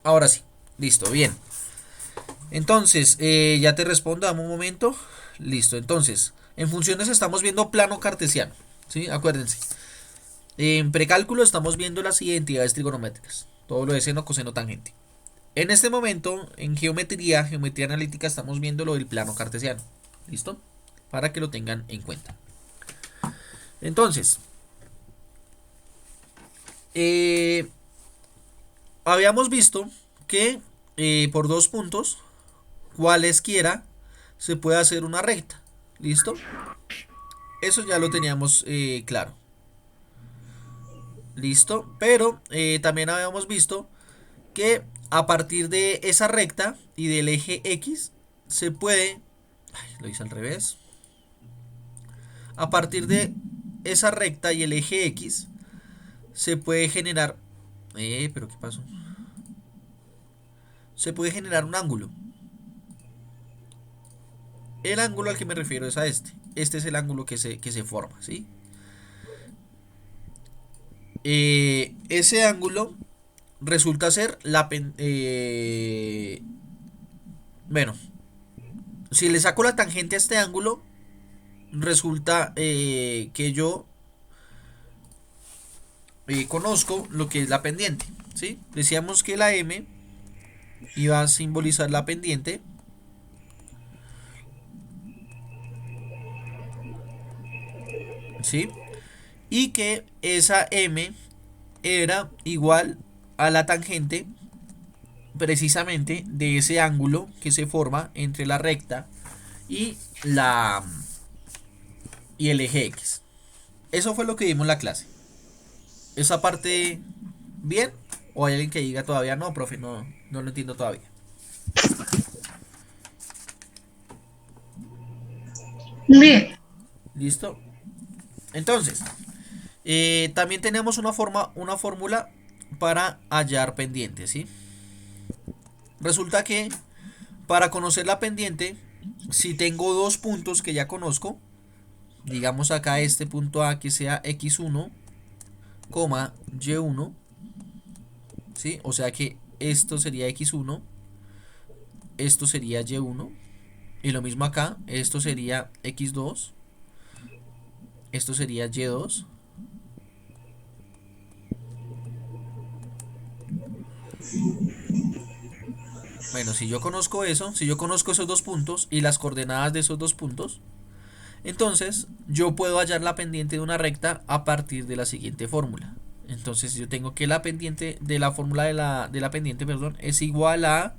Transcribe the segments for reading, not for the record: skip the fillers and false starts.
Ahora sí, listo, bien. Entonces, ya te respondo, dame un momento. Listo, entonces, en funciones estamos viendo plano cartesiano, ¿sí? Acuérdense. En precálculo estamos viendo las identidades trigonométricas, todo lo de seno, coseno, tangente. En este momento, en geometría, geometría analítica, estamos viendo lo del plano cartesiano. ¿Listo? Para que lo tengan en cuenta. Entonces, eh, habíamos visto que por dos puntos, cualesquiera, se puede hacer una recta. ¿Listo? Eso ya lo teníamos claro. ¿Listo? Pero también habíamos visto que a partir de esa recta y del eje X se puede... Ay, lo hice al revés. A partir de esa recta y el eje X se puede generar... pero ¿qué pasó? Se puede generar un ángulo. El ángulo al que me refiero es a este. Este es el ángulo que se forma, ¿sí? Ese ángulo resulta ser bueno, si le saco la tangente a este ángulo, resulta que yo conozco lo que es la pendiente, ¿sí? Decíamos que la M iba a simbolizar la pendiente, ¿sí? Y que esa M era igual a la tangente precisamente de ese ángulo que se forma entre la recta y la y el eje X. Eso fue lo que vimos en la clase. Esa parte bien, o hay alguien que diga todavía no, profe, no lo entiendo todavía. Bien. ¿Listo? Entonces, también tenemos una fórmula para hallar pendientes, ¿sí? Resulta que para conocer la pendiente, si tengo dos puntos que ya conozco, digamos acá este punto A que sea x1, y1, ¿sí? O sea que esto sería x1, esto sería y1, y lo mismo acá, esto sería x2, esto sería y2. Bueno, si yo conozco eso, si yo conozco esos dos puntos y las coordenadas de esos dos puntos, entonces yo puedo hallar la pendiente de una recta a partir de la siguiente fórmula. Entonces yo tengo que la pendiente de la fórmula de la pendiente, perdón, es igual a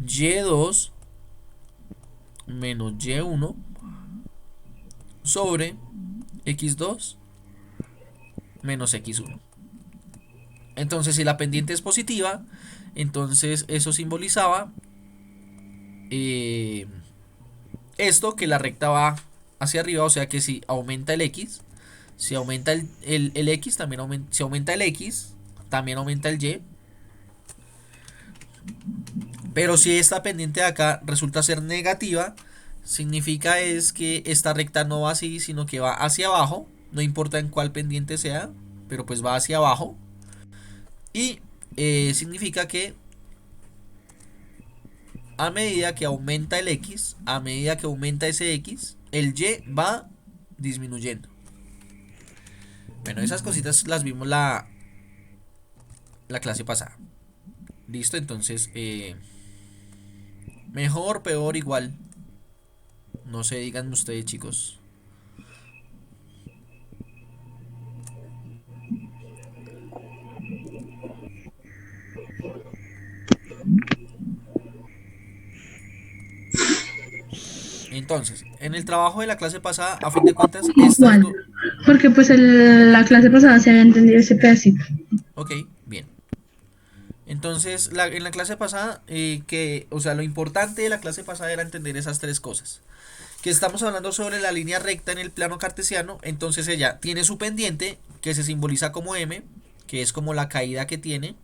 y2 menos y1 sobre x2 menos x1. Entonces si la pendiente es positiva, entonces eso simbolizaba eh, esto, que la recta va hacia arriba, o sea que si aumenta el x, si aumenta el x, también aumenta, si aumenta el x, también aumenta el y. Pero si esta pendiente de acá resulta ser negativa, significa es que esta recta no va así, sino que va hacia abajo, no importa en cuál pendiente sea, pero pues va hacia abajo. Y significa que a medida que aumenta el x, a medida que aumenta ese x, el y va disminuyendo. Bueno, esas cositas las vimos la clase pasada. Listo, entonces, mejor, peor, igual. No sé, díganme ustedes, chicos. Entonces, en el trabajo de la clase pasada, a fin de cuentas, estas Igual. dos... Porque pues la clase pasada se había entendido ese pedacito. Ok, bien. Entonces, en la clase pasada, o sea, lo importante de la clase pasada era entender esas tres cosas. Que estamos hablando sobre la línea recta en el plano cartesiano, entonces ella tiene su pendiente, que se simboliza como M, que es como la caída que tiene.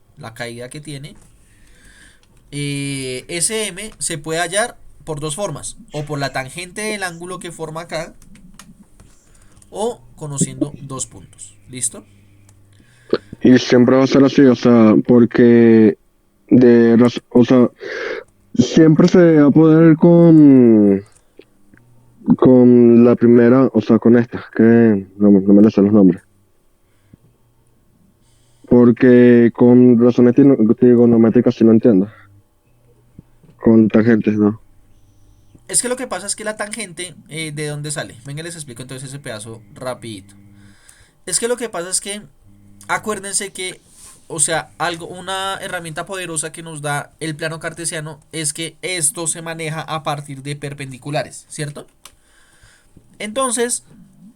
Ese M se puede hallar por dos formas, o por la tangente del ángulo que forma acá, o conociendo dos puntos. ¿Listo? Y siempre va a ser así, o sea, porque, O sea, siempre se va a poder con la primera, o sea, con esta, que no me las sé los nombres. Porque con razones trigonométricas sí no entiendo. Con tangentes, ¿no? Es que lo que pasa es que la tangente, ¿de dónde sale? Venga, les explico entonces ese pedazo rapidito. Es que lo que pasa es que, acuérdense que, o sea, una herramienta poderosa que nos da el plano cartesiano es que esto se maneja a partir de perpendiculares, ¿cierto? Entonces,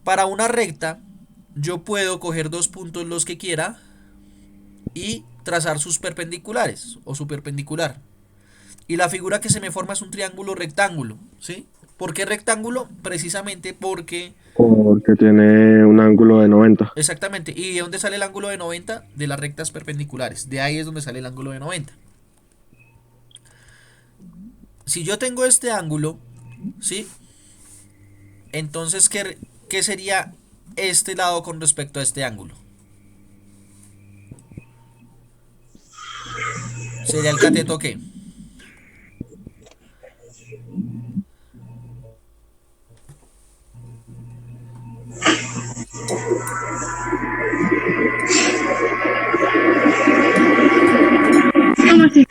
para una recta, yo puedo coger dos puntos los que quiera y trazar sus perpendiculares o su perpendicular. Y la figura que se me forma es un triángulo rectángulo, ¿sí? ¿Por qué rectángulo? Precisamente porque... Porque tiene un ángulo de 90. Exactamente. ¿Y de dónde sale el ángulo de 90? De las rectas perpendiculares. De ahí es donde sale el ángulo de 90. Si yo tengo este ángulo, ¿sí? Entonces, ¿qué sería este lado con respecto a este ángulo? Sería el cateto ¿qué? ¿Cómo así?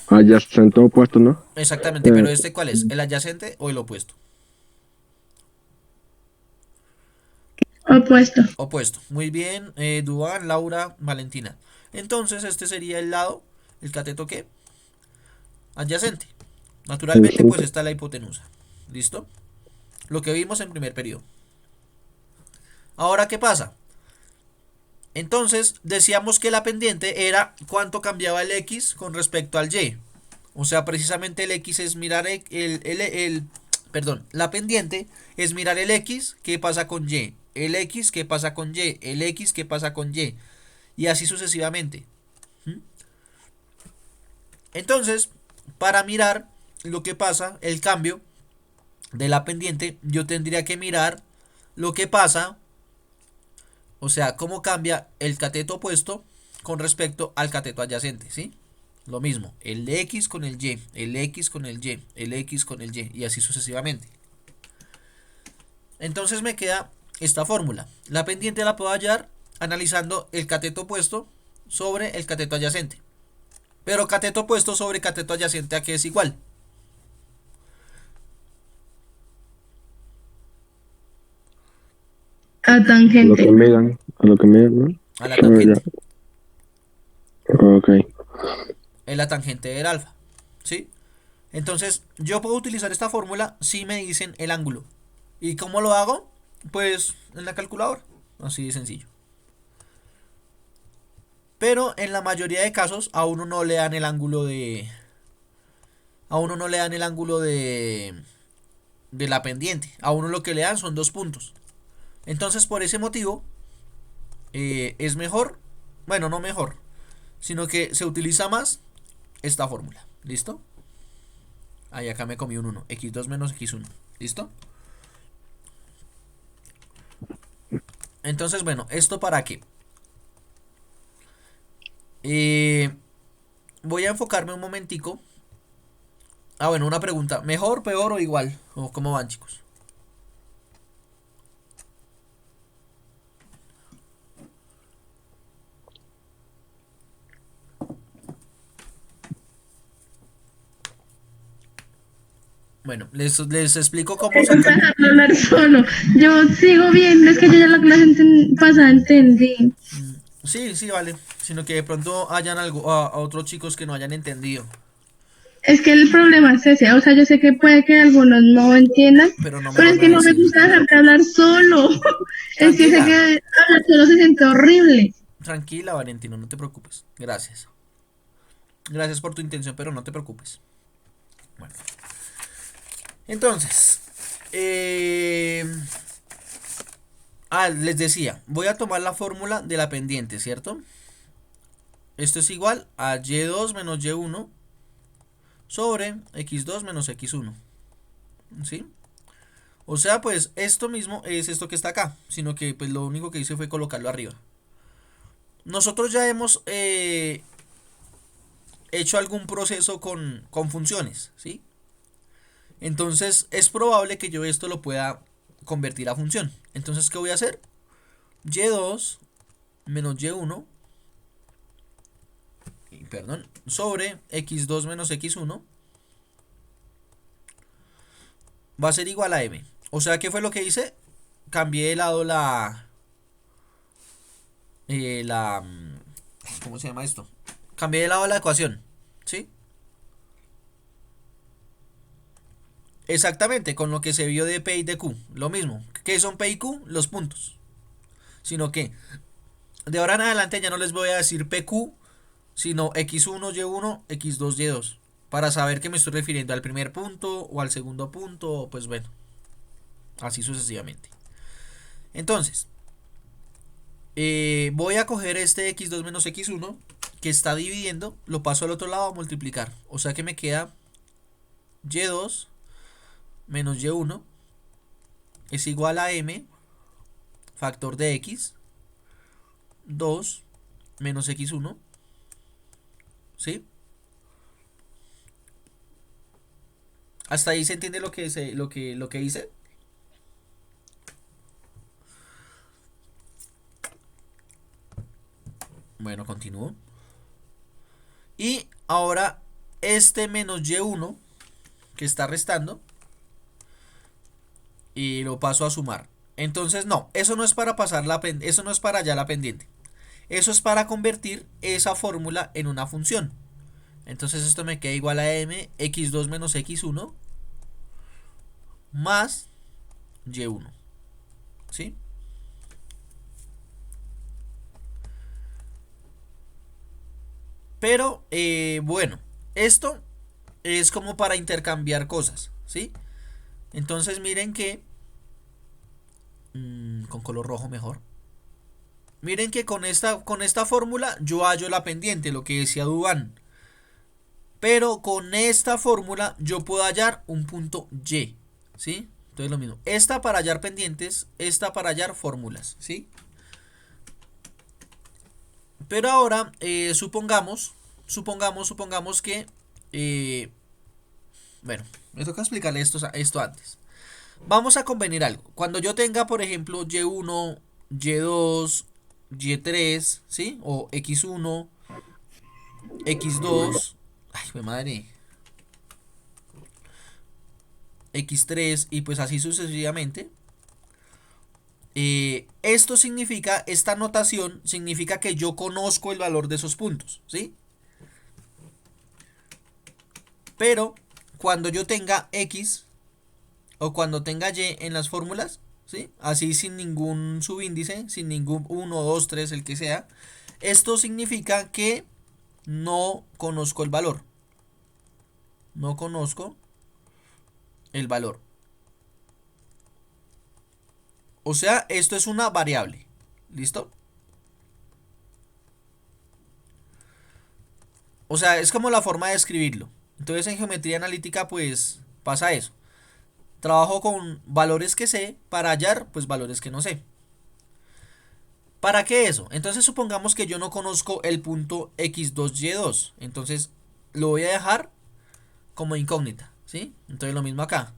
Adyacente opuesto, ¿no? Exactamente, Eh, pero ¿este cuál es? ¿El adyacente o el opuesto? Opuesto. Opuesto. Muy bien, Duván, Laura, Valentina. Entonces, este sería el lado, el cateto ¿qué? Adyacente. Naturalmente, pues adyacente. está la hipotenusa. ¿Listo? Lo que vimos en primer periodo. Ahora, ¿qué pasa? Entonces, decíamos que la pendiente era cuánto cambiaba el X con respecto al Y. O sea, precisamente el X es mirar perdón, la pendiente es mirar el X, qué pasa con Y. El X, qué pasa con Y. El X, qué pasa con Y. Y así sucesivamente. Entonces, para mirar lo que pasa, el cambio de la pendiente, yo tendría que mirar lo que pasa, o sea, cómo cambia el cateto opuesto con respecto al cateto adyacente, ¿sí? Lo mismo, el X con el Y, el X con el Y, el X con el Y, y así sucesivamente. Entonces me queda esta fórmula. La pendiente la puedo hallar analizando el cateto opuesto sobre el cateto adyacente. Pero cateto opuesto sobre cateto adyacente, ¿a qué es igual? A A lo tangente. que midan, ¿no? A la Ah, ya. tangente. Ok. Es la tangente del alfa, ¿sí? Entonces, yo puedo utilizar esta fórmula si me dicen el ángulo. ¿Y cómo lo hago? Pues en la calculadora. Así de sencillo. Pero en la mayoría de casos a uno no le dan el ángulo de... A uno no le dan el ángulo de la pendiente. A uno lo que le dan son dos puntos. Entonces, por ese motivo, es mejor, bueno, no mejor, sino que se utiliza más esta fórmula. ¿Listo? Ahí acá me comí un 1. X2 menos X1. ¿Listo? Entonces, bueno, ¿esto para qué? Eh, Voy a enfocarme un momentico. Ah, bueno, una pregunta. ¿Mejor, peor o igual? ¿O cómo van, chicos? Bueno, les explico cómo Eso sacar. dejarlo hablar solo. Yo sigo viendo, es que yo ya la clase pasada entendí. Sí, sí, vale. Sino que de pronto hayan algo, a otros chicos que no hayan entendido. Es que el problema es ese, o sea, yo sé que puede que algunos no entiendan, Pero no me pero lo es van a que no me decir. gusta dejarte hablar solo. Es que sé que Tranquila. hablar solo se siente horrible. Tranquila, Valentino, no te preocupes. Gracias. Gracias por tu intención, pero no te preocupes. Bueno. Entonces. Les decía, voy a tomar la fórmula de la pendiente, ¿cierto? Esto es igual a y2 menos y1 sobre x2 menos x1. ¿Sí? O sea, pues esto mismo es esto que está acá, sino que pues lo único que hice fue colocarlo arriba. Nosotros ya hemos hecho algún proceso con funciones, ¿sí? Entonces es probable que yo esto lo pueda convertir a función. Entonces, ¿qué voy a hacer? Y2 menos Y1, perdón, sobre X2 menos X1 va a ser igual a M. O sea, ¿qué fue lo que hice? Cambié de lado la ¿cómo se llama esto? Cambié de lado la ecuación, ¿sí? Exactamente, con lo que se vio de P y de Q, lo mismo. ¿Qué son P y Q? Los puntos. Sino que de ahora en adelante ya no les voy a decir PQ, sino X1, Y1, X2, Y2. Para saber que me estoy refiriendo al primer punto o al segundo punto, o pues bueno, así sucesivamente. Entonces, voy a coger este X2 menos X1 que está dividiendo, lo paso al otro lado a multiplicar. O sea que me queda Y2 menos Y1 es igual a M factor de X 2 menos X1, ¿sí? Hasta ahí se entiende lo que hice. Bueno, continúo. Y ahora este menos Y1 que está restando y lo paso a sumar. Entonces no, eso no es para pasar eso no es para allá la pendiente. Eso es para convertir esa fórmula en una función. Entonces esto me queda igual a m x2 menos x1 más y1. ¿Sí? Pero bueno, esto es como para intercambiar cosas. ¿Sí? Entonces miren que con color rojo mejor. Miren que con esta fórmula yo hallo la pendiente, lo que decía Dubán. Pero con esta fórmula yo puedo hallar un punto Y. ¿Sí? Entonces lo mismo. Esta para hallar pendientes, esta para hallar fórmulas. ¿Sí? Pero ahora supongamos que... bueno, me toca explicarle esto antes. Vamos a convenir algo. Cuando yo tenga, por ejemplo, Y1, Y2, Y3, ¿sí? O X1, X2, ay, mi madre, X3 y pues así sucesivamente. Esto significa, esta notación significa que yo conozco el valor de esos puntos, ¿sí? Pero cuando yo tenga X o cuando tenga Y en las fórmulas, ¿sí? Así sin ningún subíndice, sin ningún 1, 2, 3, el que sea, esto significa que no conozco el valor. No conozco el valor. O sea, esto es una variable. ¿Listo? O sea, es como la forma de escribirlo. Entonces en geometría analítica pues pasa eso. Trabajo con valores que sé para hallar pues valores que no sé. ¿Para qué eso? Entonces supongamos que yo no conozco el punto x2y2. Entonces lo voy a dejar como incógnita. ¿Sí? Entonces lo mismo acá.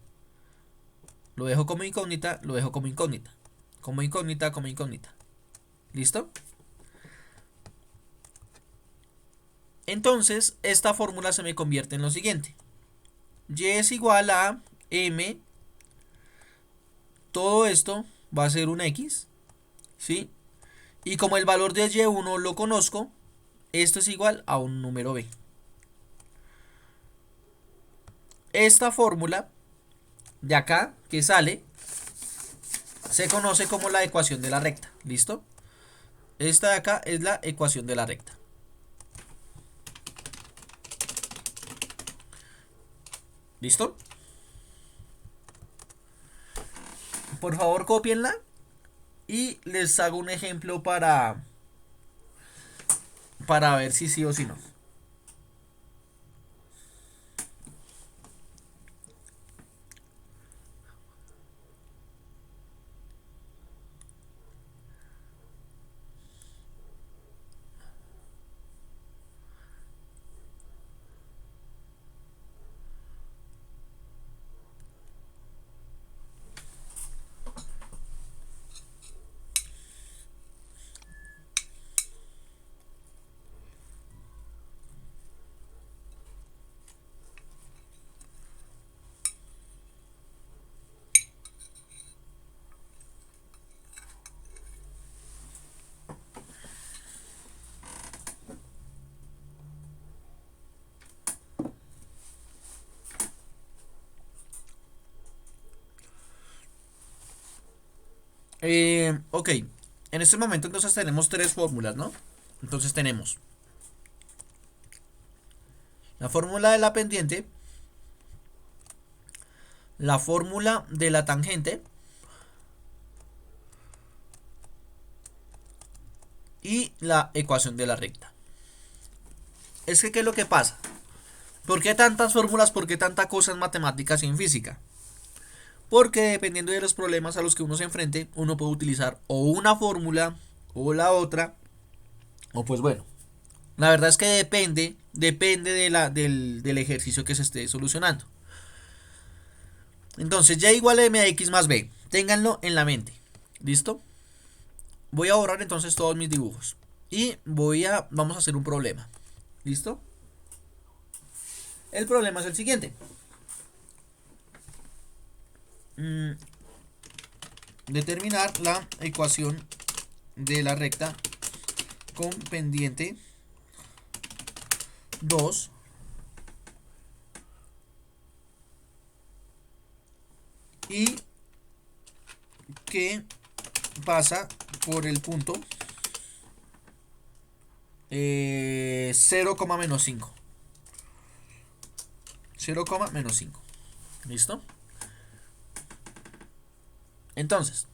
Lo dejo como incógnita, lo dejo como incógnita. Como incógnita, como incógnita. ¿Listo? Entonces esta fórmula se me convierte en lo siguiente. Y es igual a m. Todo esto va a ser un x. ¿Sí? Y como el valor de y1 lo conozco, esto es igual a un número b. Esta fórmula de acá que sale se conoce como la ecuación de la recta. ¿Listo? Esta de acá es la ecuación de la recta. ¿Listo? Por favor, cópienla y les hago un ejemplo para ver si sí o si no. Ok, en este momento entonces tenemos tres fórmulas, ¿no? Entonces tenemos la fórmula de la pendiente, la fórmula de la tangente y la ecuación de la recta. Es que, ¿qué es lo que pasa? ¿Por qué tantas fórmulas? ¿Por qué tanta cosa en matemáticas y en física? Porque dependiendo de los problemas a los que uno se enfrente, uno puede utilizar o una fórmula o la otra, o pues bueno, la verdad es que depende del ejercicio que se esté solucionando. Entonces, y igual a mx más b, ténganlo en la mente, ¿listo? Voy a borrar entonces todos mis dibujos y vamos a hacer un problema, ¿listo? El problema es el siguiente. Determinar la ecuación de la recta con pendiente 2 y que pasa por el punto 0, menos 5. 0, menos 5. ¿Listo? Entonces,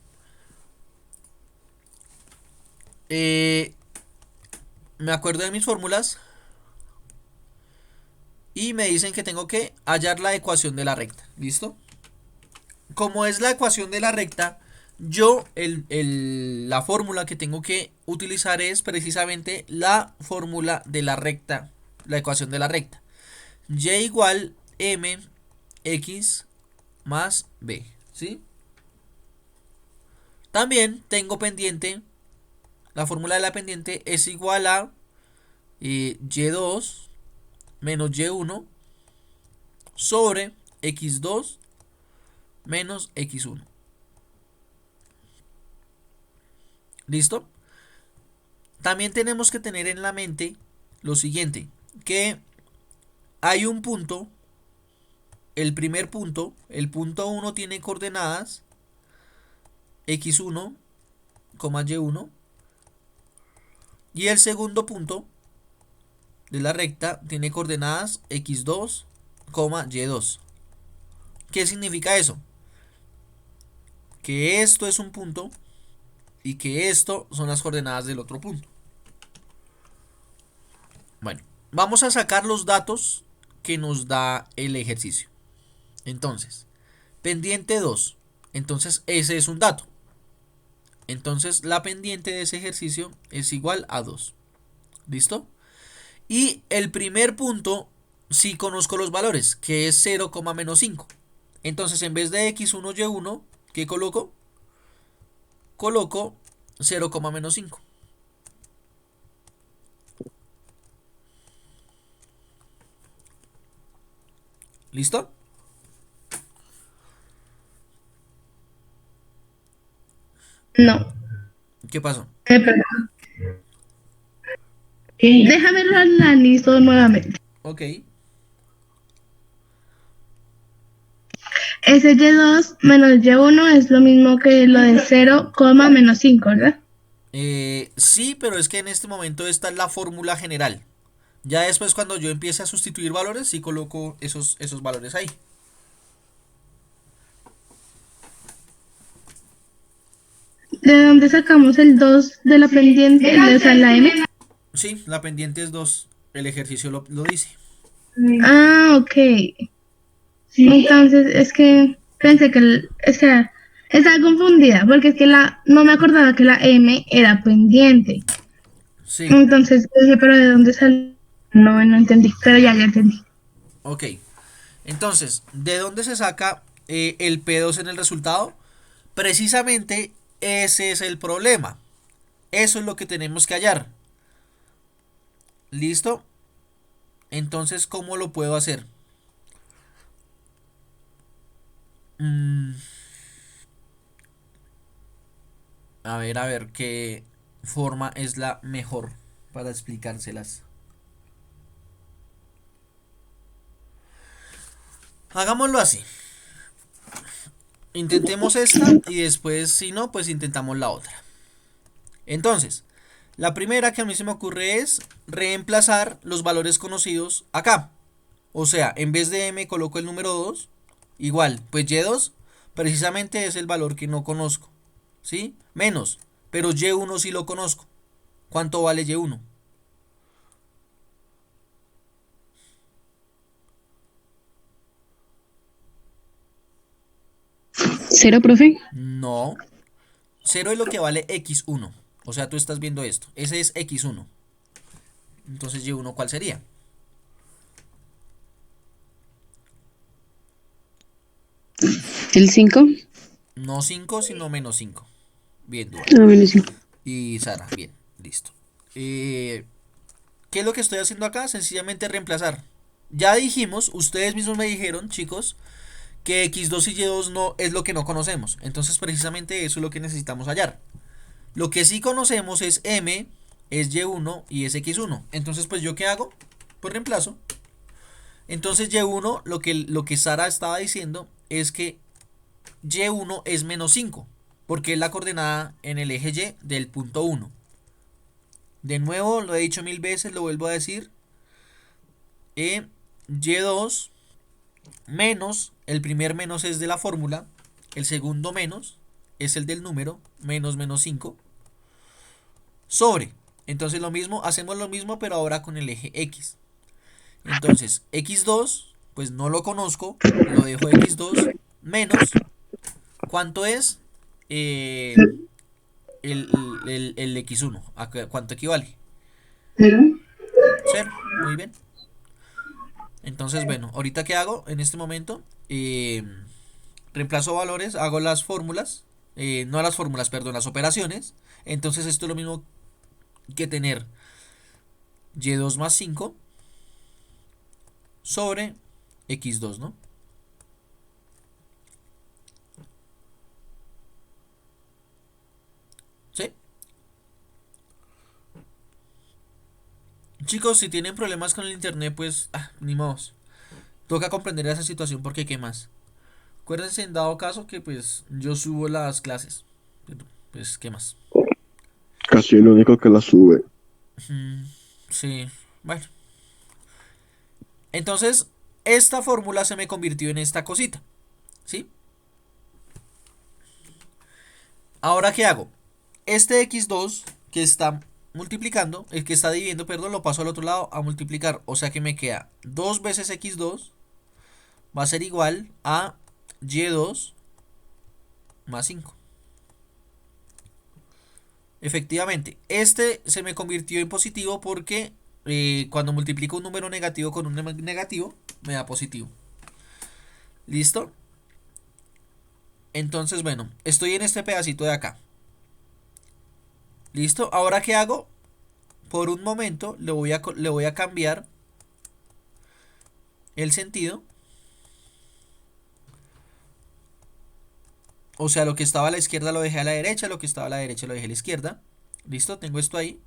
me acuerdo de mis fórmulas y me dicen que tengo que hallar la ecuación de la recta. ¿Listo? Como es la ecuación de la recta, yo la fórmula que tengo que utilizar es precisamente la fórmula de la recta, la ecuación de la recta. Y igual mx más b, ¿sí? También tengo pendiente, la fórmula de la pendiente es igual a y2 menos y1 sobre x2 menos x1. ¿Listo? También tenemos que tener en la mente lo siguiente, que hay un punto, el primer punto, el punto 1 tiene coordenadas x1, y1, y el segundo punto de la recta tiene coordenadas x2, y2. ¿Qué significa eso? Que esto es un punto y que esto son las coordenadas del otro punto. Bueno, vamos a sacar los datos que nos da el ejercicio. Entonces, pendiente 2. Entonces, ese es un dato. Entonces, la pendiente de ese ejercicio es igual a 2. ¿Listo? Y el primer punto, sí conozco los valores, que es 0, menos 5. Entonces, en vez de x1, y1, ¿qué coloco? Coloco 0, menos 5. ¿Listo? No. ¿Qué pasó? Perdón. Déjame lo analizo nuevamente. Ok. Ese y2 menos y1 es lo mismo que lo de 0, menos 5, ¿verdad? Sí, pero es que en este momento esta es la fórmula general. Ya después cuando yo empiece a sustituir valores, sí coloco esos valores ahí. ¿De dónde sacamos el 2 de la pendiente? O sea, la M. Sí, la pendiente es 2. El ejercicio lo dice. Ah, ok. Entonces, es que pensé que, es que estaba confundida, porque es que no me acordaba que la M era pendiente. Sí, Entonces, dije, pero ¿de dónde salió? No entendí, pero ya entendí. ok. Entonces, ¿de dónde se saca el P2 en el resultado? Precisamente ese es el problema. Eso es lo que tenemos que hallar. ¿Listo? Entonces, ¿cómo lo puedo hacer? Mm, a ver qué forma es la mejor para explicárselas. Hagámoslo así. intentemos esta y después, si no, pues intentamos la otra. Entonces, la primera que a mí se me ocurre es reemplazar los valores conocidos acá. O sea, en vez de m coloco el número 2. Igual, pues y2 precisamente es el valor que no conozco. ¿Sí? Menos. Pero y1 sí lo conozco. ¿Cuánto vale y1? ¿Cero, profe? No. 0 es lo que vale x1. O sea, tú estás viendo esto. Ese es x1. Entonces y1, ¿cuál sería? ¿El 5? No 5, sino menos 5. Bien, Duan. Ah, menos 5. Y Sara, bien, listo. ¿Qué es lo que estoy haciendo acá? Sencillamente reemplazar. Ya dijimos, ustedes mismos me dijeron, chicos, que x2 y y2 no es lo que no conocemos. Entonces precisamente eso es lo que necesitamos hallar. Lo que sí conocemos es m, es y1 y es x1. Entonces pues yo ¿qué hago? Pues reemplazo. Entonces y1, lo que Sara estaba diciendo es que y1 es menos 5, porque es la coordenada en el eje y del punto 1. De nuevo, lo he dicho 1000 veces, lo vuelvo a decir. Y2 menos, el primer menos es de la fórmula, el segundo menos es el del número, menos menos 5, sobre. Entonces lo mismo, hacemos lo mismo pero ahora con el eje X. Entonces x2, pues no lo conozco, lo dejo x2 menos, ¿cuánto es? El x1, ¿a cuánto equivale? 0, muy bien. Entonces, bueno, ahorita ¿qué hago? En este momento, reemplazo valores, hago las fórmulas, no las fórmulas, perdón, las operaciones. Entonces esto es lo mismo que tener y2 más 5 sobre x2, ¿no? ¿Sí? Chicos, si tienen problemas con el internet, pues, ni modo. Toca comprender esa situación porque ¿qué más? Acuérdense en dado caso que pues yo subo las clases. Pero, pues, ¿qué más? Casi el único que la sube. Sí, bueno. Entonces, esta fórmula se me convirtió en esta cosita. ¿Sí? Ahora, ¿qué hago? Este x2 que está multiplicando, el que está dividiendo, perdón, lo paso al otro lado a multiplicar. O sea que me queda 2 veces x2 va a ser igual a y2 más 5. Efectivamente, este se me convirtió en positivo porque cuando multiplico un número negativo con un negativo, me da positivo. ¿Listo? Entonces, bueno, estoy en este pedacito de acá. ¿Listo? Ahora, ¿qué hago? Por un momento le voy a cambiar el sentido. O sea, lo que estaba a la izquierda lo dejé a la derecha, lo que estaba a la derecha lo dejé a la izquierda. ¿Listo? Tengo esto ahí.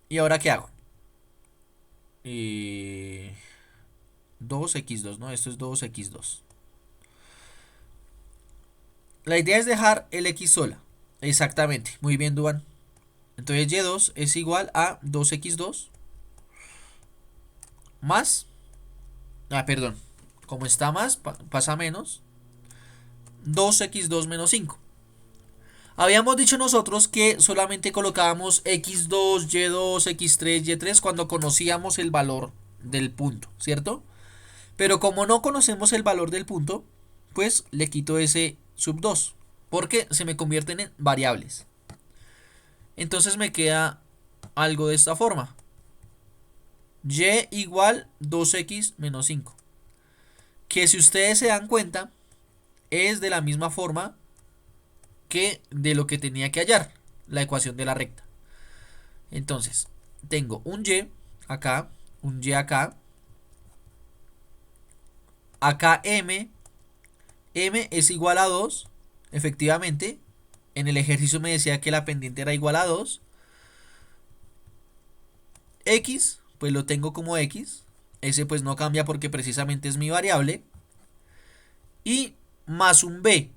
¿Y ahora qué hago? 2x2, ¿no? Esto es 2x2. La idea es dejar el x sola. Exactamente. Muy bien, Duan. Entonces y2 es igual a 2x2 más... perdón. Como está más, pasa menos. 2x2 menos 5. Habíamos dicho nosotros que solamente colocábamos x2, y2, x3, y3 cuando conocíamos el valor del punto, ¿cierto? Pero como no conocemos el valor del punto, pues le quito ese sub 2, porque se me convierten en variables. Entonces me queda algo de esta forma. Y igual 2x menos 5. Que si ustedes se dan cuenta, es de la misma forma que de lo que tenía que hallar, la ecuación de la recta. Entonces, tengo un y acá, un y acá, acá m es igual a 2, efectivamente, en el ejercicio me decía que la pendiente era igual a 2, x, pues lo tengo como x, ese pues no cambia porque precisamente es mi variable, y más un b,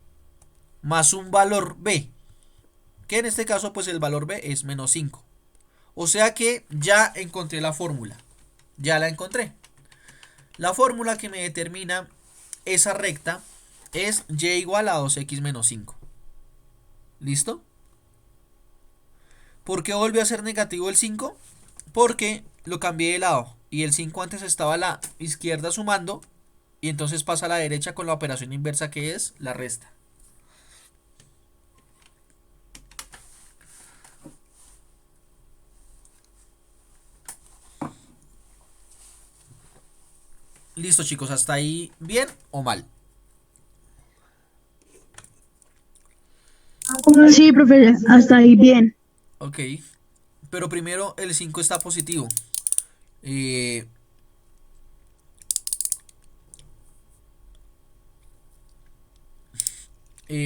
más un valor b, que en este caso pues el valor b es menos 5. O sea que ya encontré la fórmula, ya la encontré. La fórmula que me determina esa recta es y igual a 2x menos 5. ¿Listo? ¿Por qué volvió a ser negativo el 5? Porque lo cambié de lado y el 5 antes estaba a la izquierda sumando y entonces pasa a la derecha con la operación inversa, que es la resta. Listo, chicos, hasta ahí bien o mal. Sí, profe, hasta ahí bien. Ok, pero primero el 5 está positivo. Eh,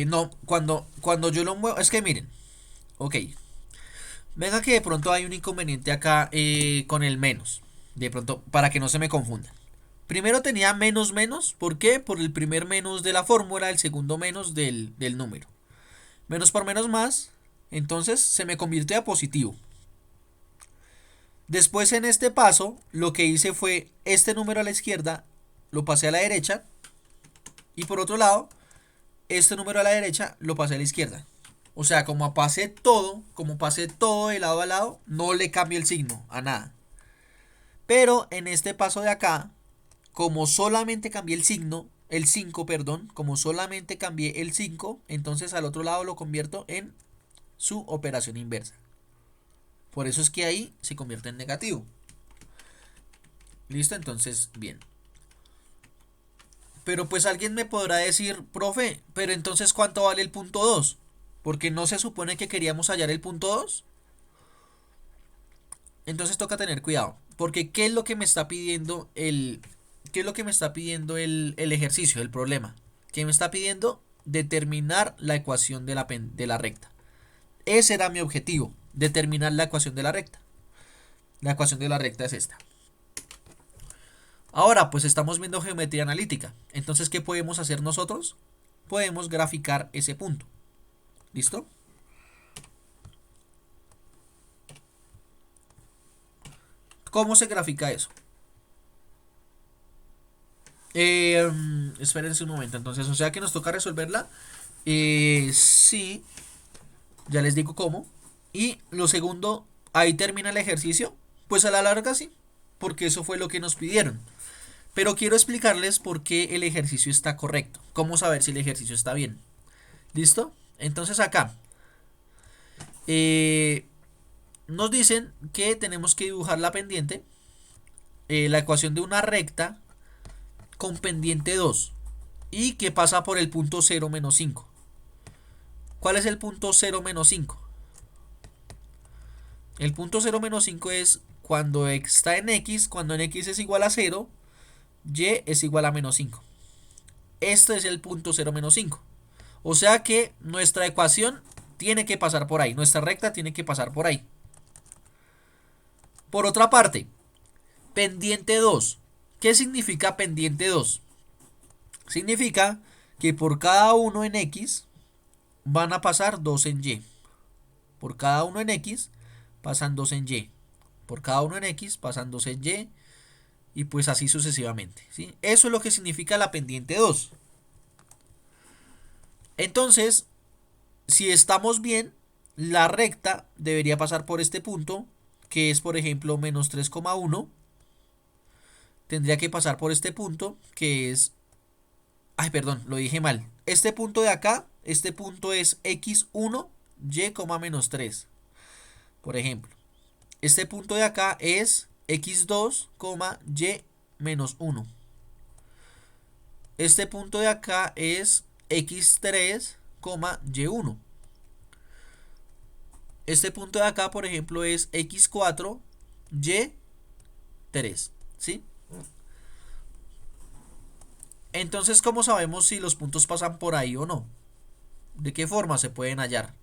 no, cuando yo lo muevo, es que miren, ok, venga que de pronto hay un inconveniente acá con el menos, de pronto, para que no se me confundan. Primero tenía menos menos, ¿por qué? Por el primer menos de la fórmula, el segundo menos del número. Menos por menos más, entonces se me convirtió a positivo. Después en este paso, lo que hice fue este número a la izquierda, lo pasé a la derecha, y por otro lado, este número a la derecha lo pasé a la izquierda. O sea, como pasé todo de lado a lado, no le cambio el signo a nada. Pero en este paso de acá, como solamente cambié el signo, el 5, perdón, como solamente cambié el 5, entonces al otro lado lo convierto en su operación inversa. Por eso es que ahí se convierte en negativo. Listo, entonces, bien. Pero pues alguien me podrá decir, profe, pero entonces ¿cuánto vale el punto 2? Porque no se supone que queríamos hallar el punto 2. Entonces toca tener cuidado. Porque ¿qué es lo que me está pidiendo el ejercicio, el problema? ¿Qué me está pidiendo? Determinar la ecuación de la recta. Ese era mi objetivo, determinar la ecuación de la recta. La ecuación de la recta es esta. Ahora pues estamos viendo geometría analítica. Entonces, ¿qué podemos hacer nosotros? Podemos graficar ese punto. ¿Listo? ¿Cómo se grafica eso? Espérense un momento. Entonces, o sea que nos toca resolverla. Sí, ya les digo cómo. Y lo segundo, ahí termina el ejercicio. Pues a la larga sí, porque eso fue lo que nos pidieron. Pero quiero explicarles por qué el ejercicio está correcto. Cómo saber si el ejercicio está bien. ¿Listo? Entonces acá nos dicen que tenemos que dibujar la pendiente, la ecuación de una recta con pendiente 2 y que pasa por el punto 0 menos 5. ¿Cuál es el punto 0 menos 5? El punto 0 menos 5 es cuando está en x, cuando en x es igual a 0, y es igual a menos 5. Este es el punto 0 menos 5. O sea que nuestra ecuación tiene que pasar por ahí, nuestra recta tiene que pasar por ahí. Por otra parte, pendiente 2. ¿Qué significa pendiente 2? Significa que por cada uno en x van a pasar 2 en y. Por cada uno en x pasan 2 en y. Por cada uno en x pasan 2 en y. Y pues así sucesivamente, ¿sí? Eso es lo que significa la pendiente 2. Entonces, si estamos bien, la recta debería pasar por este punto, que es por ejemplo menos 3,1. Tendría que pasar por este punto, que es... Ay, perdón, lo dije mal. Este punto de acá, este punto es x1, y, menos 3. Por ejemplo. Este punto de acá es x2, y menos 1. Este punto de acá es x3, y1. Este punto de acá, por ejemplo, es x4, y3. ¿Sí? Entonces, ¿cómo sabemos si los puntos pasan por ahí o no? ¿De qué forma se pueden hallar?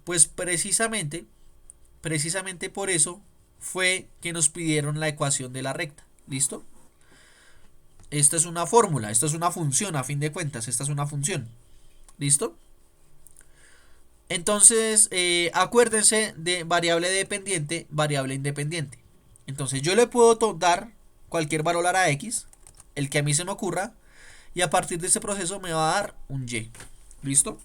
Pues precisamente por eso fue que nos pidieron la ecuación de la recta. ¿Listo? esta es una fórmula, esta es una función a fin de cuentas, esta es una función. ¿Listo? Entonces, acuérdense de variable dependiente, variable independiente. Entonces yo le puedo dar cualquier valor a x, el que a mí se me ocurra, y a partir de ese proceso me va a dar un y. ¿Listo?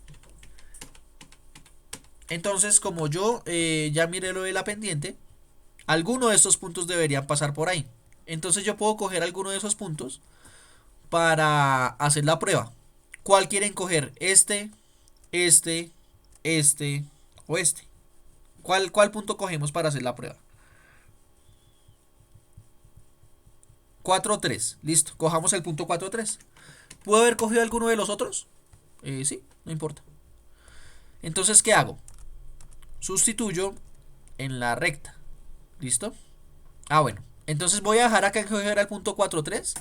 Entonces, como yo ya miré lo de la pendiente, alguno de estos puntos deberían pasar por ahí. Entonces yo puedo coger alguno de esos puntos para hacer la prueba. ¿Cuál quieren coger? Este o este. ¿Cuál punto cogemos para hacer la prueba? 4, 3. Listo. Cojamos el punto 4, 3. ¿Puedo haber cogido alguno de los otros? Sí, no importa. Entonces, ¿qué hago? Sustituyo en la recta. ¿Listo? Bueno. Entonces voy a dejar acá en coger el punto 4, 3.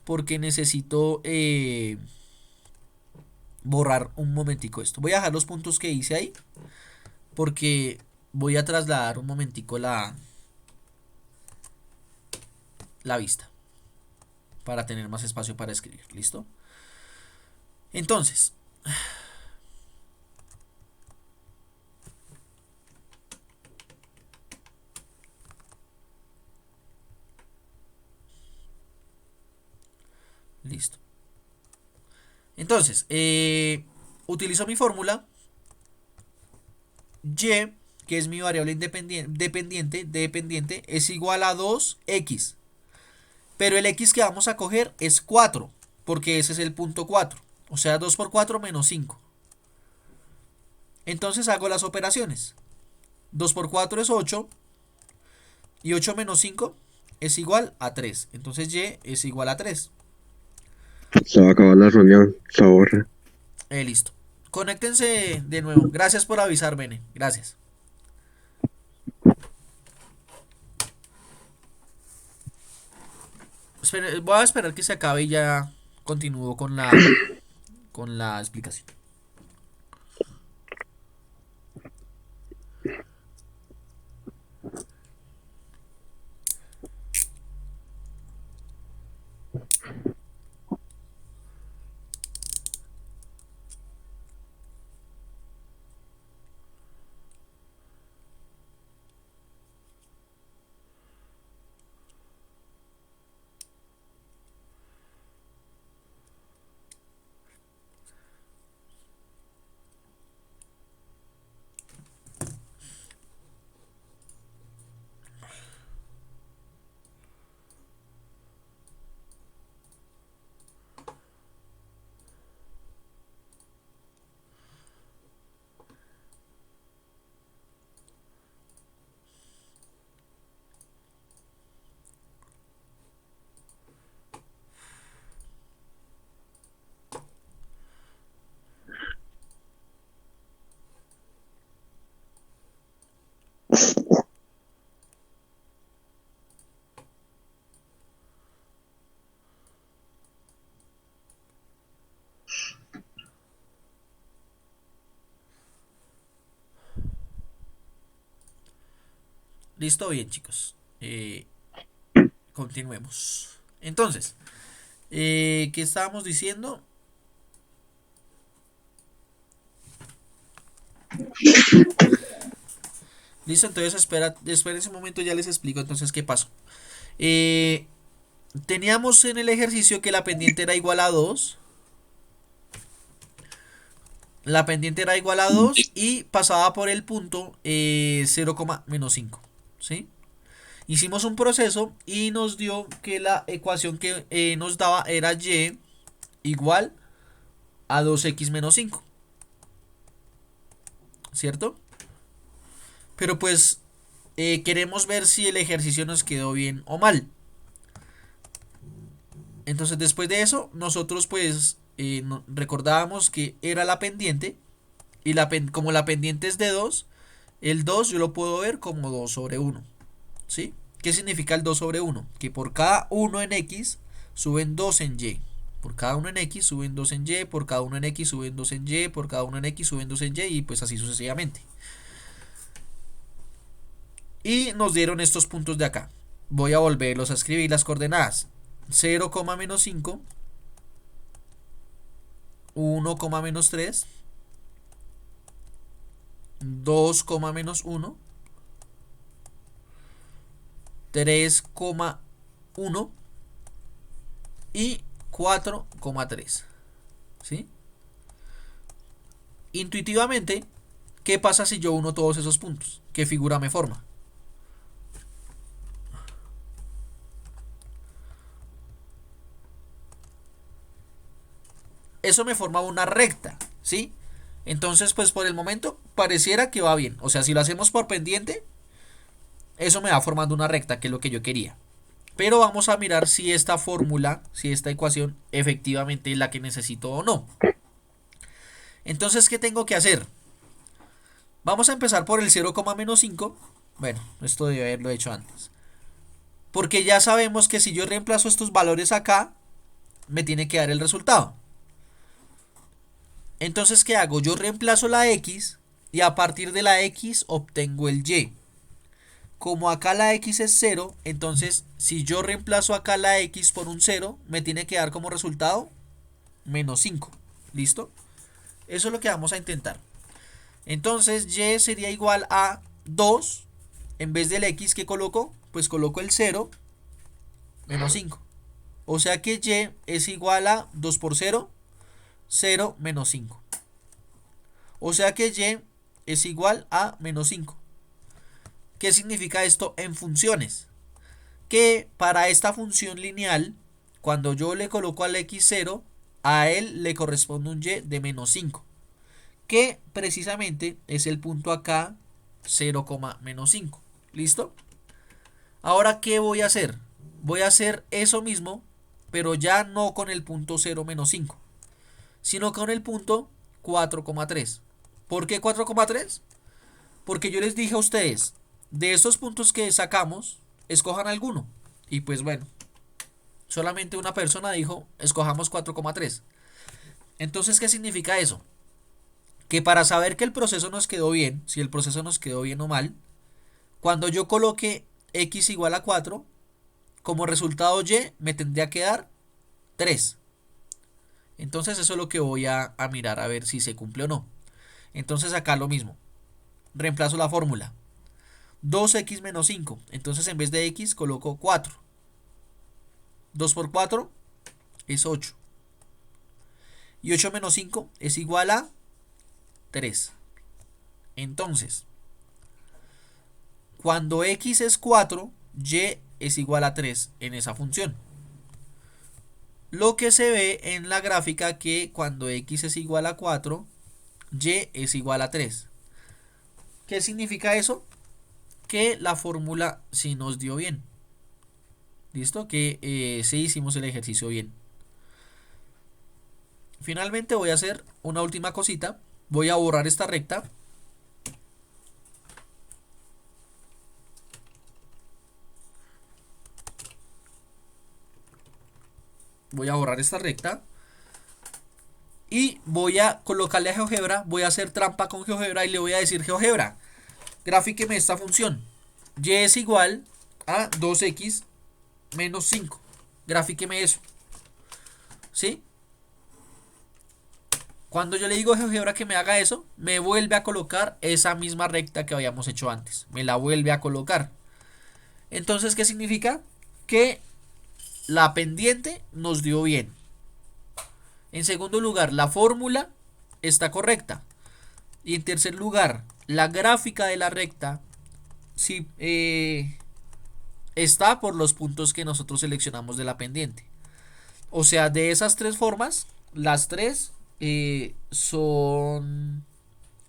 Porque necesito borrar un momentico esto. Voy a dejar los puntos que hice ahí. Porque voy a trasladar un momentico la vista. Para tener más espacio para escribir. ¿Listo? Entonces. Listo. Entonces, utilizo mi fórmula. Y, que es mi variable dependiente, es igual a 2x. Pero el x que vamos a coger es 4, porque ese es el punto 4. O sea, 2 por 4 menos 5. Entonces hago las operaciones. 2 por 4 es 8. Y 8 menos 5 es igual a 3. Entonces y es igual a 3. Se va a acabar la reunión, se aburre. Listo. Conéctense de nuevo. Gracias por avisar, Bene. Gracias. Voy a esperar que se acabe y ya continúo con la explicación. Listo, bien, chicos. Continuemos. Entonces, ¿qué estábamos diciendo? Listo, entonces esperen un momento, ya les explico entonces qué pasó. Teníamos en el ejercicio que la pendiente era igual a 2. La pendiente era igual a 2 y pasaba por el punto 0, menos 5. ¿Sí? Hicimos un proceso y nos dio que la ecuación que nos daba era y igual a 2x menos 5. ¿Cierto? Pero pues queremos ver si el ejercicio nos quedó bien o mal. Entonces después de eso nosotros pues recordábamos que era la pendiente. Y como la pendiente es de 2, el 2 yo lo puedo ver como 2 sobre 1. ¿Sí? ¿Qué significa el 2 sobre 1? Que por cada 1 en x suben 2 en y. Por cada 1 en x suben 2 en y. Por cada 1 en x suben 2 en y. Por cada 1 en x suben 2 en y. Y pues así sucesivamente. Y nos dieron estos puntos de acá. Voy a volverlos a escribir las coordenadas. 0, menos 5, 1, menos 3, 2, menos 1, 3, 1 y 4,3. ¿Sí? Intuitivamente, ¿qué pasa si yo uno todos esos puntos? ¿Qué figura me forma? Eso me forma una recta, ¿sí? Entonces, pues por el momento pareciera que va bien. O sea, si lo hacemos por pendiente, eso me va formando una recta, que es lo que yo quería. Pero vamos a mirar si esta fórmula, si esta ecuación efectivamente es la que necesito o no. Entonces, ¿qué tengo que hacer? Vamos a empezar por el 0, menos 5. Bueno, esto debe haberlo hecho antes. Porque ya sabemos que si yo reemplazo estos valores acá, me tiene que dar el resultado. Entonces, ¿qué hago? Yo reemplazo la x y a partir de la x obtengo el y. Como acá la x es 0, entonces si yo reemplazo acá la x por un 0, me tiene que dar como resultado menos 5. ¿Listo? Eso es lo que vamos a intentar. Entonces y sería igual a 2. En vez del x que coloco, pues coloco el 0 menos 5. O sea que y es igual a 2 por 0, 0 menos 5. O sea que y es igual a menos 5. ¿Qué significa esto en funciones? Que para esta función lineal, cuando yo le coloco al x0, a él le corresponde un y de menos 5. Que precisamente es el punto acá, 0, menos 5. ¿Listo? Ahora, ¿qué voy a hacer? Voy a hacer eso mismo, pero ya no con el punto 0 menos 5, sino con el punto 4,3. ¿Por qué 4,3? Porque yo les dije a ustedes, de estos puntos que sacamos, escojan alguno. Y pues bueno, solamente una persona dijo, escojamos 4,3. Entonces, ¿qué significa eso? Que para saber que el proceso nos quedó bien, si el proceso nos quedó bien o mal, cuando yo coloque x igual a 4, como resultado y me tendría que dar 3. Entonces eso es lo que voy a mirar a ver si se cumple o no. Entonces acá lo mismo. Reemplazo la fórmula. 2x menos 5. Entonces en vez de x coloco 4. 2 por 4 es 8. Y 8 menos 5 es igual a 3. Entonces, cuando x es 4, y es igual a 3 en esa función. Lo que se ve en la gráfica que cuando x es igual a 4, y es igual a 3. ¿Qué significa eso? Que la fórmula sí nos dio bien. ¿Listo? Que sí hicimos el ejercicio bien. Finalmente voy a hacer una última cosita. Voy a borrar esta recta. Voy a borrar esta recta. Y voy a colocarle a GeoGebra. Voy a hacer trampa con GeoGebra y le voy a decir: GeoGebra, grafíqueme esta función. Y es igual a 2x menos 5. Grafíqueme eso. ¿Sí? Cuando yo le digo a GeoGebra que me haga eso, me vuelve a colocar esa misma recta que habíamos hecho antes. Me la vuelve a colocar. Entonces, ¿qué significa? Que la pendiente nos dio bien. En segundo lugar, la fórmula está correcta. Y en tercer lugar, la gráfica de la recta sí, está por los puntos que nosotros seleccionamos de la pendiente. O sea, de esas tres formas, las tres son...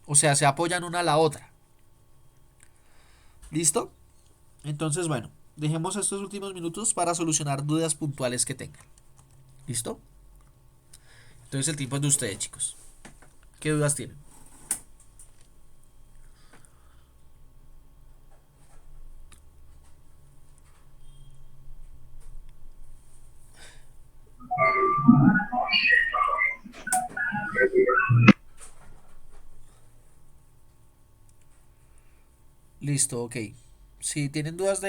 O sea, se apoyan una a la otra. ¿Listo? Entonces, bueno, dejemos estos últimos minutos para solucionar dudas puntuales que tengan. ¿Listo? Entonces el tiempo es de ustedes, chicos. ¿Qué dudas tienen? Listo, ok. Si tienen dudas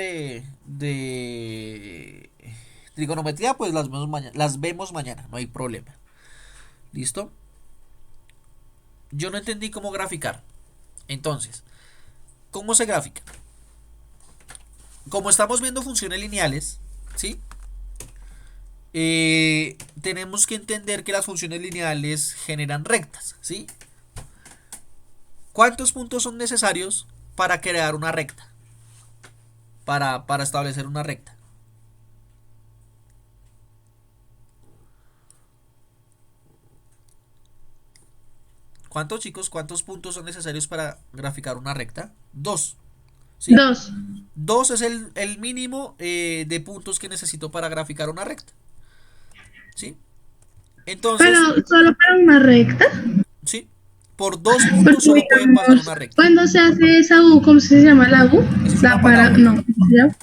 Trigonometría, pues las vemos mañana, no hay problema. ¿Listo? Yo no entendí cómo graficar. Entonces, ¿cómo se grafica? Como estamos viendo funciones lineales, ¿sí? Tenemos que entender que las funciones lineales generan rectas, ¿sí? ¿Cuántos puntos son necesarios para crear una recta? Para establecer una recta. ¿Cuántos, chicos? ¿Cuántos puntos son necesarios para graficar una recta? 2. ¿Sí? 2. 2 es el mínimo de puntos que necesito para graficar una recta. ¿Sí? Entonces, Pero solo para una recta. ¿sí? Por 2 puntos Porque solo pueden pasar digamos, una recta. cuando se hace esa U, ¿cómo se llama la U? Esa es La una para. parábola. No, ¿ya?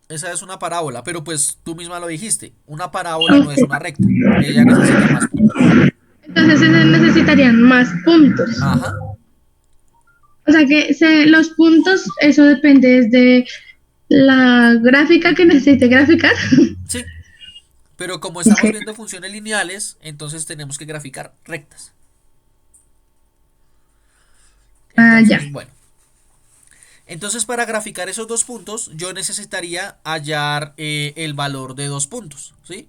Esa es una parábola, pero pues tú misma lo dijiste. Una parábola no es una recta. Ella necesita más puntos. Entonces se necesitarían más puntos. Ajá. O sea que los puntos, eso depende de la gráfica que necesite graficar. Sí. Pero como estamos Ok. viendo funciones lineales, entonces tenemos que graficar rectas. Ah, ya. Entonces, bueno. Entonces, para graficar esos 2 puntos, yo necesitaría hallar el valor de 2 puntos, ¿sí?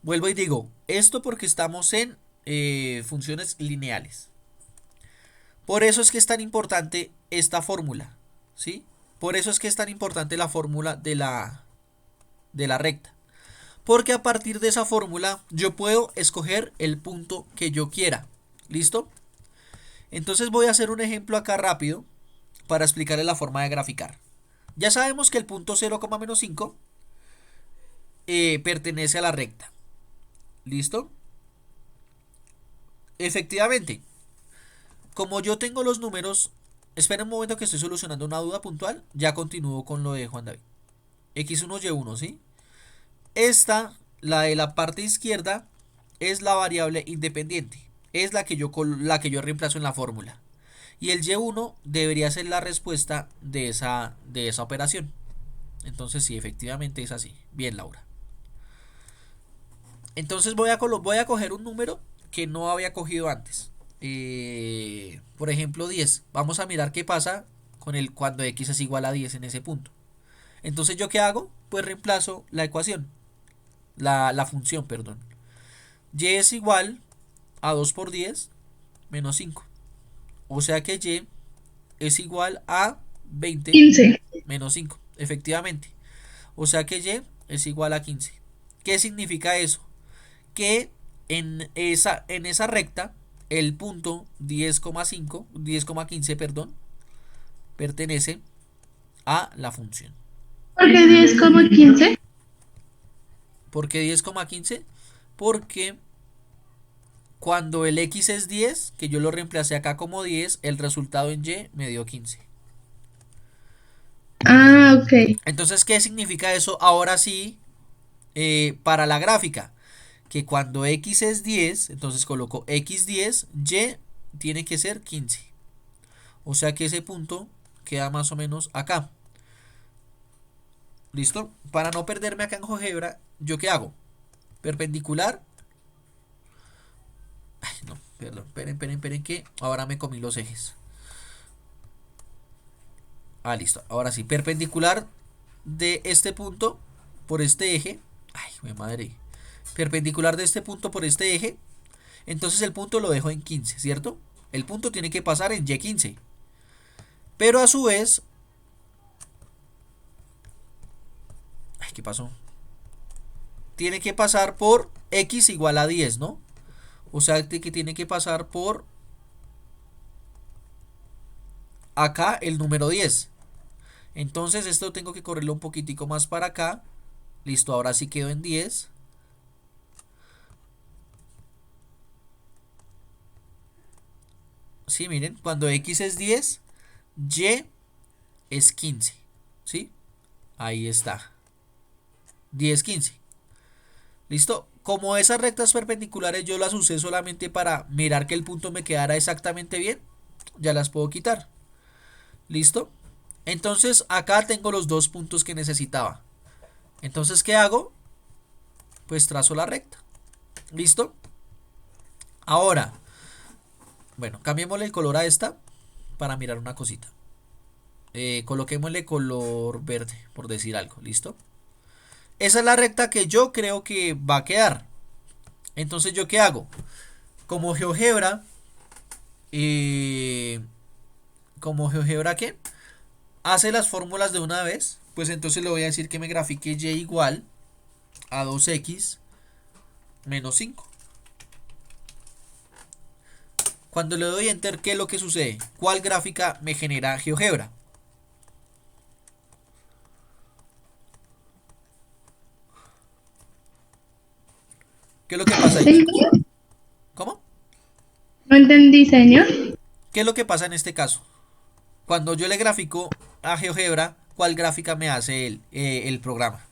Vuelvo y digo, esto porque estamos en funciones lineales. Por eso es que es tan importante esta fórmula, ¿sí? Por eso es que es tan importante la fórmula de la recta. Porque a partir de esa fórmula yo puedo escoger el punto que yo quiera. ¿Listo? Entonces voy a hacer un ejemplo acá rápido para explicarles la forma de graficar. Ya sabemos que el punto 0,-5 pertenece a la recta. ¿Listo? Efectivamente, como yo tengo los números, esperen un momento que estoy solucionando una duda puntual, ya continúo con lo de Juan David. X1, Y1, ¿sí? Esta, la de la parte izquierda, es la variable independiente. Es la que yo reemplazo en la fórmula. Y el Y1 debería ser la respuesta de esa operación. Entonces sí, efectivamente es así. Bien, Laura. Entonces voy a coger un número que no había cogido antes. Por ejemplo, 10. Vamos a mirar qué pasa cuando x es igual a 10 en ese punto. Entonces, ¿yo qué hago? Pues reemplazo la ecuación. La función, perdón. Y es igual a 2 por 10 menos 5. O sea que y es igual a 20 15. menos 5. Efectivamente. O sea que y es igual a 15. ¿Qué significa eso? Que en esa recta el punto 10,15, perdón, pertenece a la función. ¿Por qué 10,15? ¿Por qué 10,15? Porque cuando el x es 10, que yo lo reemplacé acá como 10, el resultado en y me dio 15. Ah, ok. Entonces, ¿qué significa eso? Ahora sí, para la gráfica, que cuando x es 10, entonces coloco x10, y tiene que ser 15. O sea que ese punto queda más o menos acá. ¿Listo? Para no perderme acá en GeoGebra, ¿yo qué hago? Perpendicular. Ay, no, perdón, esperen que ahora me comí los ejes. Ah, listo. Ahora sí, perpendicular de este punto por este eje. Ay, mi madre. Perpendicular de este punto por este eje. Entonces el punto lo dejo en 15, ¿cierto? El punto tiene que pasar en y15. Pero a su vez... Ay, ¿qué pasó? Tiene que pasar por x igual a 10, ¿no? O sea que tiene que pasar por acá el número 10. Entonces esto tengo que correrlo un poquitico más para acá. Listo, ahora sí quedó en 10. Sí, miren, cuando x es 10, y es 15. ¿Sí? Ahí está. 10, 15. ¿Listo? Como esas rectas perpendiculares yo las usé solamente para mirar que el punto me quedara exactamente bien, ya las puedo quitar. ¿Listo? Entonces acá tengo los 2 puntos que necesitaba. Entonces, ¿qué hago? Pues trazo la recta. ¿Listo? Ahora, bueno, cambiémosle el color a esta para mirar una cosita. Coloquémosle color verde, por decir algo. ¿Listo? Esa es la recta que yo creo que va a quedar. Entonces, ¿yo qué hago? Como GeoGebra, ¿qué? Hace las fórmulas de una vez, pues entonces le voy a decir que me grafique y igual a 2x menos 5. Cuando le doy enter, ¿qué es lo que sucede? ¿Cuál gráfica me genera GeoGebra? ¿Qué es lo que pasa ahí, chicos? ¿Cómo? No entendí, señor. ¿Qué es lo que pasa en este caso? Cuando yo le grafico a GeoGebra, ¿cuál gráfica me hace el programa?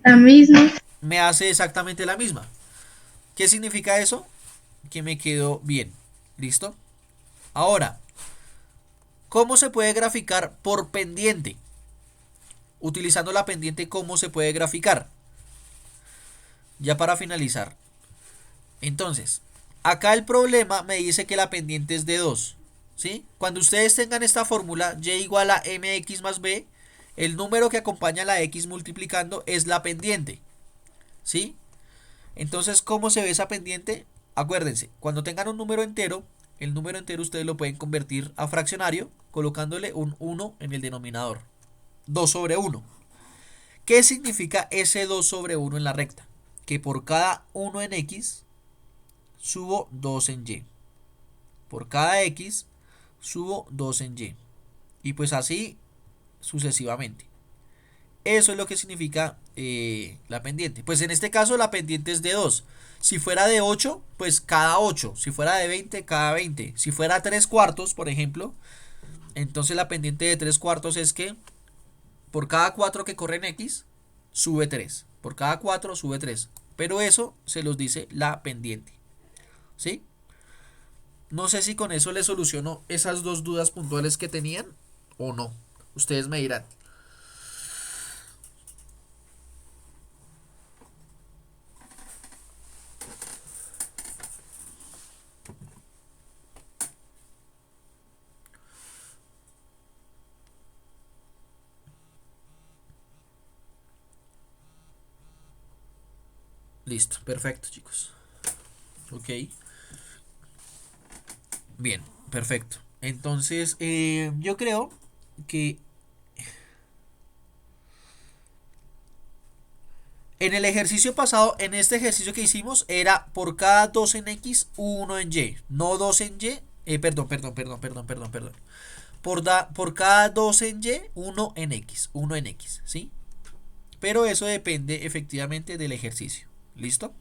La misma. Me hace exactamente la misma. ¿Qué significa eso? Que me quedó bien. ¿Listo? Ahora, ¿cómo se puede graficar por pendiente? Utilizando la pendiente, ¿cómo se puede graficar? Ya para finalizar. Entonces, acá el problema me dice que la pendiente es de 2. ¿Sí? Cuando ustedes tengan esta fórmula, y igual a mx más b, el número que acompaña a la x multiplicando es la pendiente. ¿Sí? Entonces, ¿cómo se ve esa pendiente? Acuérdense, cuando tengan un número entero, el número entero ustedes lo pueden convertir a fraccionario colocándole un 1 en el denominador. 2 sobre 1. ¿Qué significa ese 2 sobre 1 en la recta? Que por cada 1 en x, subo 2 en y. Por cada x, subo 2 en y. Y pues así sucesivamente. Eso es lo que significa la pendiente. Pues en este caso la pendiente es de 2. Si fuera de 8, pues cada 8. Si fuera de 20, cada 20. Si fuera 3 cuartos, por ejemplo, entonces la pendiente de 3 cuartos es que por cada 4 que corre en x, sube 3. Por cada 4 sube 3. Pero eso se los dice la pendiente. ¿Sí? No sé si con eso les soluciono esas dos dudas puntuales que tenían o no. Ustedes me dirán. Listo, perfecto, chicos. Ok. Bien, perfecto. Entonces, yo creo que en el ejercicio pasado, en este ejercicio que hicimos, era por cada 2 en x, 1 en y. No 2 en y. Perdón. Por cada 2 en y, 1 en x. 1 en x, ¿sí? Pero eso depende efectivamente del ejercicio. ¿Listo?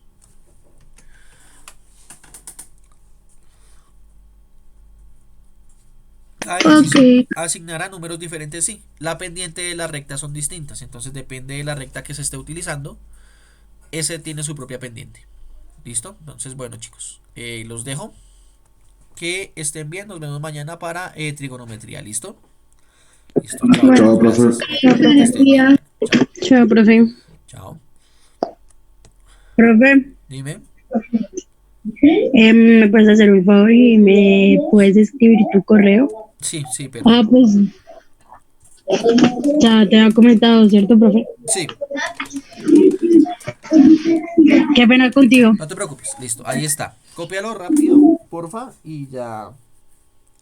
Cada ejercicio asignará números diferentes, sí. La pendiente de las rectas son distintas, entonces depende de la recta que se esté utilizando. Ese tiene su propia pendiente. ¿Listo? Entonces, bueno, chicos, los dejo. Que estén bien, nos vemos mañana para trigonometría. ¿Listo? Listo. Chao, Chao, profe. gracias. Que estén bien. Chao. Chao, profe. Chao. Profe, Dime. ¿me puedes hacer un favor y me puedes escribir tu correo? Sí, perfecto. Ah, pues ya te había comentado, ¿cierto, profe? Sí, Qué pena contigo. no te preocupes. Listo, ahí está. Cópialo rápido, porfa, y ya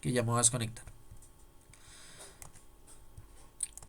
que ya me vas a conectar.